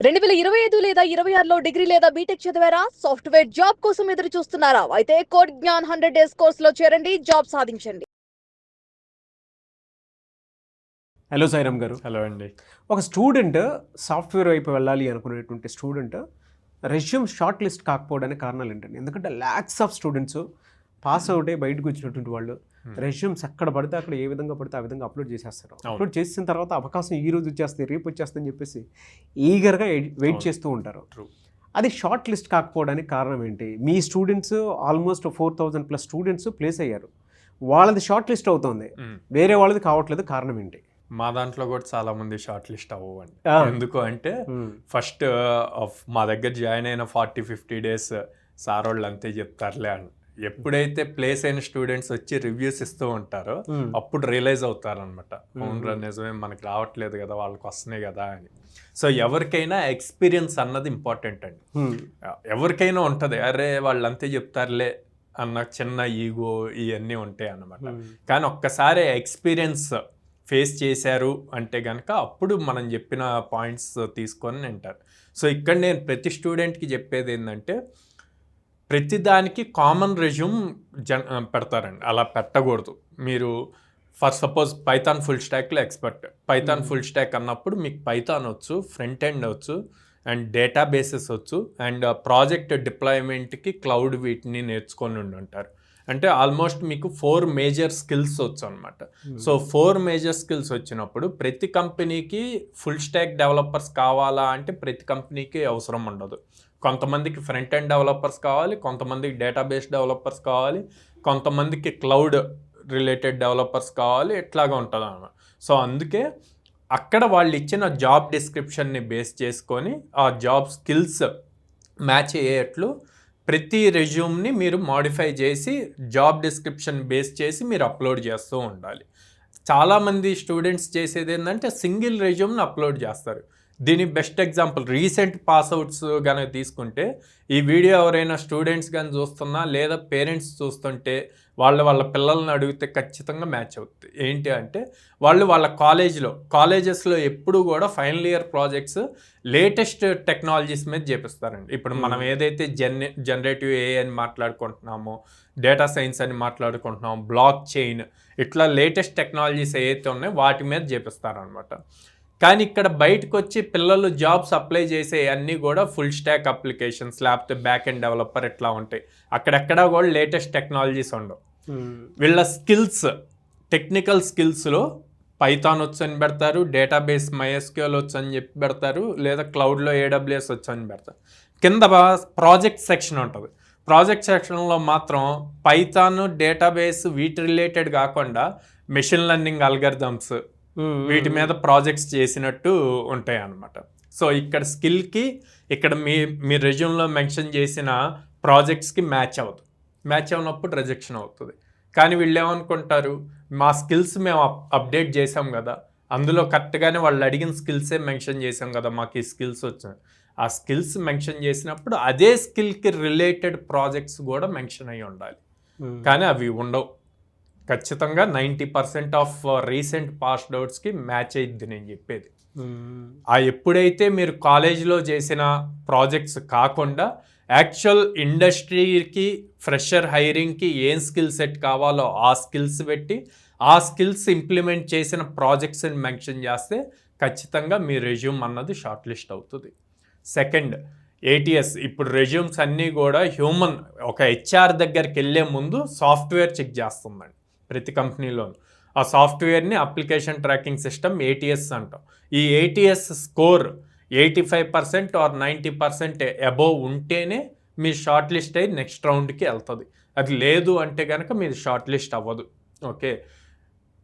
2025 లేదా 26లో డిగ్రీ లేదా బీటెక్ చదివారా? సాఫ్ట్‌వేర్ జాబ్ కోసం ఎదురు చూస్తున్నారా? అయితే కోడ్ జ్ఞాన్ 100 డేస్ కోర్సులో చేరండి, జాబ్ సాధించండి. హలో సాయిరామ్ గారు. హలో అండి. ఒక స్టూడెంట్ సాఫ్ట్వేర్ వైపు వెళ్ళాలి అనుకునేటువంటి స్టూడెంట్ రెజ్యూమ్ షార్ట్ లిస్ట్ కాకపోవడానికి కారణాలు ఏంటండి? ఎందుకంటే ల్యాక్స్ ఆఫ్ స్టూడెంట్స్ పాస్ అవుటే బయటకు వచ్చినటువంటి వాళ్ళు రెజ్యూమ్స్ ఎక్కడ పడితే అక్కడ ఏ విధంగా పడితే ఆ విధంగా అప్లోడ్ చేసేస్తారు. అప్లోడ్ చేసిన తర్వాత అవకాశం ఈ రోజు వచ్చేస్తుంది, రేపు వచ్చేస్తుంది అని చెప్పేసి ఈగర్గా వెయిట్ చేస్తూ ఉంటారు. అది షార్ట్ లిస్ట్ కాకపోవడానికి కారణం ఏంటి? మీ స్టూడెంట్స్ ఆల్మోస్ట్ 4000+ స్టూడెంట్స్ ప్లేస్ అయ్యారు, వాళ్ళది షార్ట్ లిస్ట్ అవుతుంది, వేరే వాళ్ళది కావట్లేదు, కారణం ఏంటి? మా దాంట్లో కూడా చాలా మంది షార్ట్ లిస్ట్ అవ్వండి. ఎందుకు అంటే ఫస్ట్ మా దగ్గర జాయిన్ అయిన 40-50 డేస్ సార్ వాళ్ళు అంతే చెప్తారులే అని. ఎప్పుడైతే ప్లేస్ అయిన స్టూడెంట్స్ వచ్చి రివ్యూస్ ఇస్తూ ఉంటారో అప్పుడు రియలైజ్ అవుతారనమాట, అవునరా నిజమే మనకు రావట్లేదు కదా, వాళ్ళకి వస్తున్నాయి కదా అని. సో ఎవరికైనా ఎక్స్పీరియన్స్ అన్నది ఇంపార్టెంట్ అండి. ఎవరికైనా ఉంటుంది, అరే వాళ్ళు అంతే చెప్తారులే అన్న చిన్న ఈగో ఇవన్నీ ఉంటాయి అన్నమాట. కానీ ఒక్కసారి ఎక్స్పీరియన్స్ ఫేస్ చేశారు అంటే కనుక అప్పుడు మనం చెప్పిన పాయింట్స్ తీసుకొని వింటారు. సో ఇక్కడ నేను ప్రతి స్టూడెంట్కి చెప్పేది ఏంటంటే, ప్రతిదానికి కామన్ రెజ్యూమ్ పెడతారండి. అలా పెట్టకూడదు. మీరు ఫర్ సపోజ్ పైథాన్ ఫుల్ స్టాక్లో ఎక్స్పర్ట్, పైథాన్ ఫుల్ స్టాక్ అన్నప్పుడు మీకు పైథాన్ వచ్చు, ఫ్రంట్ ఎండ్ వచ్చు, అండ్ డేటాబేసెస్ వచ్చు, అండ్ ప్రాజెక్ట్ డిప్లాయ్మెంట్కి క్లౌడ్ వీటిని నేర్చుకొని ఉంటారు. అంటే ఆల్మోస్ట్ మీకు 4 మేజర్ స్కిల్స్ వచ్చు అనమాట. సో 4 మేజర్ స్కిల్స్ వచ్చినప్పుడు ప్రతి కంపెనీకి ఫుల్ స్టాక్ డెవలపర్స్ కావాలా అంటే ప్రతి కంపెనీకి అవసరం ఉండదు. కొంతమందికి ఫ్రంట్ ఎండ్ డెవలపర్స్ కావాలి, కొంతమందికి డేటాబేస్ డెవలపర్స్ కావాలి, కొంతమందికి క్లౌడ్ రిలేటెడ్ డెవలపర్స్ కావాలి, ఇట్లాగా ఉంటుంది అన్నమాట. సో అందుకే అక్కడ వాళ్ళు ఇచ్చిన జాబ్ డిస్క్రిప్షన్ని బేస్ చేసుకొని ఆ జాబ్ స్కిల్స్ మ్యాచ్ అయ్యేట్లు ప్రతి రెజ్యూమ్ని మీరు మాడిఫై చేసి జాబ్ డిస్క్రిప్షన్ బేస్ చేసి మీరు అప్లోడ్ చేస్తూ ఉండాలి. చాలామంది స్టూడెంట్స్ చేసేది ఏంటంటే సింగిల్ రెజ్యూమ్ని అప్లోడ్ చేస్తారు. దీని బెస్ట్ ఎగ్జాంపుల్ రీసెంట్ పాస్అవుట్స్ కనుక తీసుకుంటే, ఈ వీడియో ఎవరైనా స్టూడెంట్స్ కానీ చూస్తున్నా లేదా పేరెంట్స్ చూస్తుంటే వాళ్ళ పిల్లల్ని అడిగితే ఖచ్చితంగా మ్యాచ్ అవుతుంది. ఏంటి అంటే వాళ్ళ కాలేజెస్లో ఎప్పుడు కూడా final year projects latest technologies మీద చేపిస్తారండి. ఇప్పుడు మనం ఏదైతే జనరేటివ్ ఏఐ అని మాట్లాడుకుంటున్నామో, డేటా సైన్స్ అని మాట్లాడుకుంటున్నామో, బ్లాక్ చైన్, ఇట్లా లేటెస్ట్ టెక్నాలజీస్ ఏవైతే ఉన్నాయో వాటి మీద చేపిస్తారనమాట. కానీ ఇక్కడ బయటకు వచ్చి పిల్లలు జాబ్స్ అప్లై చేసే అన్నీ కూడా ఫుల్ స్టాక్ అప్లికేషన్స్ లేకపోతే బ్యాక్ ఎండ్ డెవలపర్ ఇట్లా ఉంటాయి. అక్కడెక్కడా కూడా లేటెస్ట్ టెక్నాలజీస్ ఉండవు. వీళ్ళ స్కిల్స్, టెక్నికల్ స్కిల్స్లో పైథాన్ వచ్చని పెడతారు, డేటాబేస్ MySQL వచ్చని చెప్పి పెడతారు, లేదా క్లౌడ్లో AWS వచ్చని పెడతారు. కింద ప్రాజెక్ట్ సెక్షన్ ఉంటుంది. ప్రాజెక్ట్ సెక్షన్లో మాత్రం పైథాన్, డేటాబేస్ వీటి రిలేటెడ్ కాకుండా మెషిన్ లెర్నింగ్ అల్గరిథమ్స్ వీటి మీద ప్రాజెక్ట్స్ చేసినట్టు ఉంటాయి అన్నమాట. సో ఇక్కడ స్కిల్కి ఇక్కడ మీ రెజ్యూమ్లో మెన్షన్ చేసిన ప్రాజెక్ట్స్కి మ్యాచ్ అవునప్పుడు రిజెక్షన్ అవుతుంది. కానీ వీళ్ళు ఏమనుకుంటారు, మా స్కిల్స్ మేము అప్డేట్ చేసాం కదా, అందులో కరెక్ట్గానే వాళ్ళు అడిగిన స్కిల్సే మెన్షన్ చేసాం కదా, మాకు ఈ స్కిల్స్ వచ్చాయి. ఆ స్కిల్స్ మెన్షన్ చేసినప్పుడు అదే స్కిల్కి రిలేటెడ్ ప్రాజెక్ట్స్ కూడా మెన్షన్ అయ్యి ఉండాలి. కానీ అవి ఉండవు. ఖచ్చితంగా 90% ఆఫ్ రీసెంట్ పాస్డ్ అవుట్స్కి మ్యాచ్ అయ్యిద్ది నేను చెప్పేది. ఎప్పుడైతే మీరు కాలేజీలో చేసిన ప్రాజెక్ట్స్ కాకుండా యాక్చువల్ ఇండస్ట్రీకి ఫ్రెషర్ హైరింగ్కి ఏం స్కిల్ సెట్ కావాలో ఆ స్కిల్స్ పెట్టి ఆ స్కిల్స్ ఇంప్లిమెంట్ చేసిన ప్రాజెక్ట్స్ని మెన్షన్ చేస్తే ఖచ్చితంగా మీ రెజ్యూమ్ అన్నది షార్ట్ లిస్ట్ అవుతుంది. Second, ATS. ఇప్పుడు రెజ్యూమ్స్ అన్నీ కూడా హ్యూమన్, ఒక HR దగ్గరికి వెళ్ళే ముందు సాఫ్ట్వేర్ చెక్ చేస్తుందండి ప్రతి కంపెనీలోనూ. ఆ సాఫ్ట్వేర్ని అప్లికేషన్ ట్రాకింగ్ సిస్టమ్ ATS అంటాం. ఈ ATS స్కోర్ 85% ఆర్ 90% అబోవ్ ఉంటేనే మీ షార్ట్ లిస్ట్ అయ్యి నెక్స్ట్ రౌండ్కి వెళ్తుంది. అది లేదు అంటే కనుక మీది షార్ట్ లిస్ట్ అవ్వదు. ఓకే,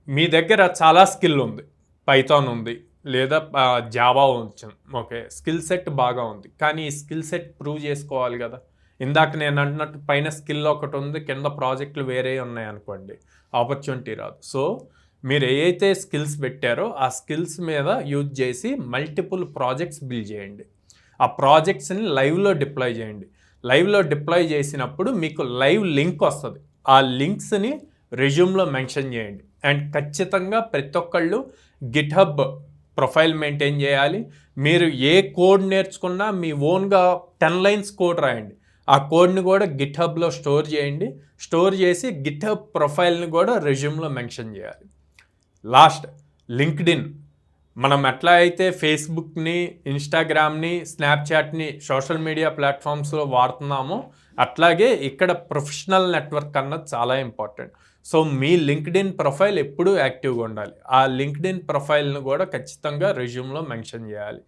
మీ దగ్గర చాలా స్కిల్ ఉంది, పైథాన్ ఉంది లేదా జావా ఉంది, ఓకే, స్కిల్ సెట్ బాగా ఉంది, కానీ ఈ స్కిల్ సెట్ ప్రూవ్ చేసుకోవాలి కదా. ఇందాక నేను అంటున్నట్టు పైన స్కిల్ ఒకటి ఉంది, కింద ప్రాజెక్టులు వేరే ఉన్నాయి అనుకోండి, ఆపర్చునిటీ రాదు. సో మీరు ఏదైతే స్కిల్స్ పెట్టారో ఆ స్కిల్స్ మీద యూజ్ చేసి మల్టిపుల్ ప్రాజెక్ట్స్ బిల్డ్ చేయండి. ఆ ప్రాజెక్ట్స్ని లైవ్లో డిప్లాయ్ చేయండి. లైవ్లో డిప్లాయ్ చేసినప్పుడు మీకు లైవ్ లింక్ వస్తుంది. ఆ లింక్స్ని రెజ్యూమ్లో మెన్షన్ చేయండి. అండ్ ఖచ్చితంగా ప్రతి ఒక్కళ్ళు గిట్హబ్ ప్రొఫైల్ మెయింటైన్ చేయాలి. మీరు ఏ కోడ్ నేర్చుకున్నా మీ ఓన్గా 10 లైన్స్ కోడ్ రాయండి. ఆ కోడ్ని కూడా గిట్హబ్లో స్టోర్ చేయండి. స్టోర్ చేసి గిట్హబ్ ప్రొఫైల్ని కూడా రెజ్యూమ్లో మెన్షన్ చేయాలి. Last, LinkedIn. మనం ఎట్లా అయితే ఫేస్బుక్ని, ఇన్స్టాగ్రామ్ని, స్నాప్చాట్ని సోషల్ మీడియా ప్లాట్ఫామ్స్లో వాడుతున్నామో అట్లాగే ఇక్కడ ప్రొఫెషనల్ నెట్వర్క్ అన్నది చాలా ఇంపార్టెంట్. సో మీ లింక్డ్ఇన్ ప్రొఫైల్ ఎప్పుడూ యాక్టివ్గా ఉండాలి. ఆ లింక్డ్ఇన్ ప్రొఫైల్ని కూడా ఖచ్చితంగా రెజ్యూమ్లో మెన్షన్ చేయాలి.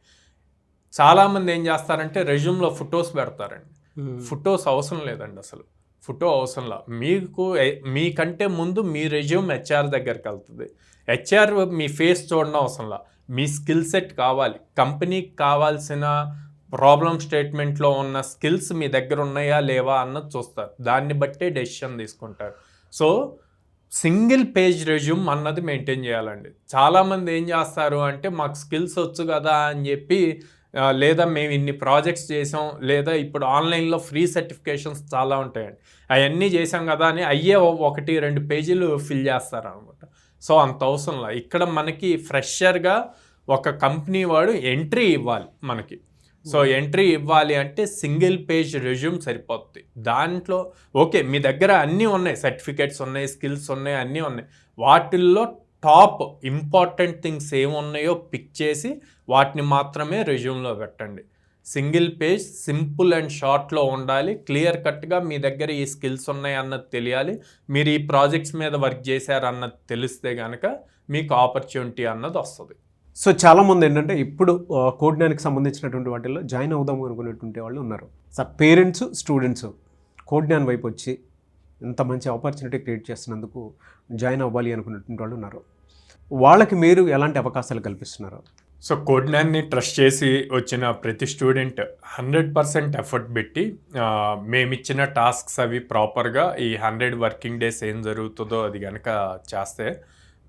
చాలామంది ఏం చేస్తారంటే రెజ్యూమ్లో ఫొటోస్ పెడతారండి. ఫొటోస్ అవసరం లేదండి, అసలు ఫోటో అవసరంలా. మీకంటే ముందు మీ రెజ్యూమ్ హెచ్ఆర్ దగ్గరికి వెళ్తుంది. హెచ్ఆర్ మీ ఫేస్ చూడడం అవసరంలా, మీ స్కిల్ సెట్ కావాలి. కంపెనీకి కావాల్సిన ప్రాబ్లమ్ స్టేట్మెంట్లో ఉన్న స్కిల్స్ మీ దగ్గర ఉన్నాయా లేవా అన్నది చూస్తారు. దాన్ని బట్టే డెసిషన్ తీసుకుంటారు. సో సింగిల్ పేజ్ రెజ్యూమ్ అన్నది మెయింటైన్ చేయాలండి. చాలామంది ఏం చేస్తారు అంటే మాకు స్కిల్స్ వచ్చు కదా అని చెప్పి, లేదా మేము ఇన్ని ప్రాజెక్ట్స్ చేసాం, లేదా ఇప్పుడు ఆన్లైన్లో ఫ్రీ సర్టిఫికేషన్స్ చాలా ఉంటాయండి, అవన్నీ చేసాం కదా అని అయ్యే 1-2 పేజీలు ఫిల్ చేస్తారు అనమాట. సో అంత అవసరంలా. ఇక్కడ మనకి ఫ్రెషర్గా ఒక కంపెనీ వాడు ఎంట్రీ ఇవ్వాలి మనకి. సో ఎంట్రీ ఇవ్వాలి అంటే సింగిల్ పేజ్ రెజ్యూమ్ సరిపోతుంది. దాంట్లో ఓకే మీ దగ్గర అన్నీ ఉన్నాయి, సర్టిఫికేట్స్ ఉన్నాయి, స్కిల్స్ ఉన్నాయి, అన్నీ ఉన్నాయి. వాటిల్లో టాప్ ఇంపార్టెంట్ థింగ్స్ ఏమున్నాయో పిక్ చేసి వాటిని మాత్రమే రెజ్యూమ్లో పెట్టండి. సింగిల్ పేజ్, సింపుల్ అండ్ షార్ట్లో ఉండాలి. క్లియర్ కట్గా మీ దగ్గర ఈ స్కిల్స్ ఉన్నాయి అన్నది తెలియాలి. మీరు ఈ ప్రాజెక్ట్స్ మీద వర్క్ చేశారు అన్నది తెలిస్తే కనుక మీకు ఆపర్చునిటీ అన్నది వస్తుంది. సో చాలామంది ఏంటంటే ఇప్పుడు కోడ్9కి సంబంధించినటువంటి వాటిల్లో జాయిన్ అవుదాము అనుకునేటువంటి వాళ్ళు ఉన్నారు. సార్ పేరెంట్స్, స్టూడెంట్స్ కోడ్9 వైపు వచ్చి ఇంత మంచి ఆపర్చునిటీ క్రియేట్ చేస్తున్నందుకు జాయిన్ అవ్వాలి అనుకునేటువంటి వాళ్ళు ఉన్నారు. వాళ్ళకి మీరు ఎలాంటి అవకాశాలు కల్పిస్తున్నారు? సో కోడ్9ని ట్రస్ట్ చేసి వచ్చిన ప్రతి స్టూడెంట్ 100% ఎఫర్ట్ పెట్టి మేమిచ్చిన టాస్క్స్ అవి ప్రాపర్గా ఈ 100 వర్కింగ్ డేస్ ఏం జరుగుతుందో అది కనుక చేస్తే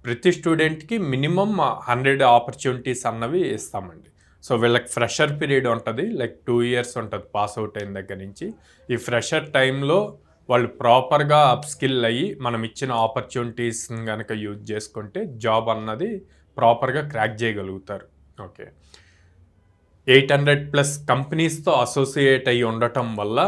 ప్రతి స్టూడెంట్కి మినిమం 100 ఆపర్చునిటీస్ అన్నవి ఇస్తామండి. సో వీళ్ళకి ఫ్రెషర్ పీరియడ్ ఉంటుంది, లైక్ 2 years ఉంటుంది పాస్ అవుట్ అయిన దగ్గర నుంచి. ఈ ఫ్రెషర్ టైంలో వాళ్ళు ప్రాపర్గా అప్స్కిల్ అయ్యి మనం ఇచ్చిన ఆపర్చునిటీస్ని కనుక యూజ్ చేసుకుంటే జాబ్ అన్నది ప్రాపర్గా క్రాక్ చేయగలుగుతారు. ఓకే, 800+ కంపెనీస్తో అసోసియేట్ అయ్యి ఉండటం వల్ల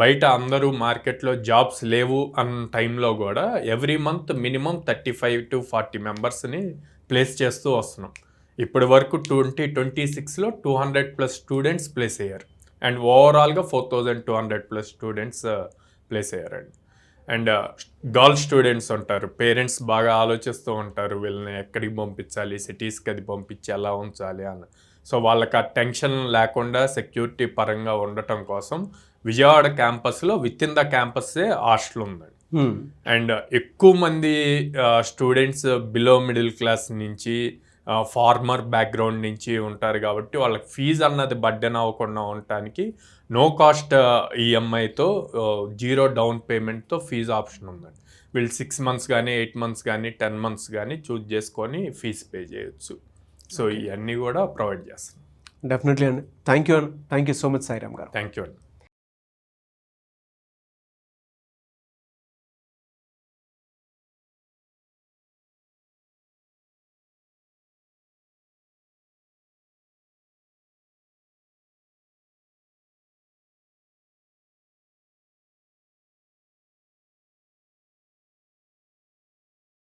బయట అందరూ మార్కెట్లో జాబ్స్ లేవు అన్న టైంలో కూడా ఎవ్రీ మంత్ మినిమం 35 to 40 మెంబర్స్ని ప్లేస్ చేస్తూ వస్తున్నాం. ఇప్పటి వరకు 2026లో 200+ స్టూడెంట్స్ ప్లేస్ అయ్యారు. అండ్ ఓవరాల్గా 4200+ స్టూడెంట్స్ ప్లేస్ అయ్యారండి. అండ్ గర్ల్ స్టూడెంట్స్ ఉంటారు, పేరెంట్స్ బాగా ఆలోచిస్తూ ఉంటారు వీళ్ళని ఎక్కడికి పంపించాలి, సిటీస్కి అది పంపించి ఎలా ఉంచాలి అన్న. సో వాళ్ళకి ఆ టెన్షన్ లేకుండా సెక్యూరిటీ పరంగా ఉండటం కోసం విజయవాడ క్యాంపస్లో విత్ ఇన్ ద క్యాంపస్సే హాస్టల్ ఉందండి. అండ్ ఎక్కువ మంది స్టూడెంట్స్ బిలో మిడిల్ క్లాస్ నుంచి, ఫార్మర్ బ్యాక్గ్రౌండ్ నుంచి ఉంటారు కాబట్టి వాళ్ళకి ఫీజు అన్నది బర్డెన్ అవ్వకుండా ఉండటానికి నో కాస్ట్ ఈఎంఐతో 0 డౌన్ పేమెంట్తో ఫీజు ఆప్షన్ ఉందండి. వీళ్ళు 6 months కానీ 8 months కానీ 10 months కానీ చూజ్ చేసుకొని ఫీజు పే చేయొచ్చు. సో ఇవన్నీ కూడా ప్రొవైడ్ చేస్తాం. డెఫినెట్లీ అండి. Thank you so much Sairam గారు. థ్యాంక్ యూ అండి.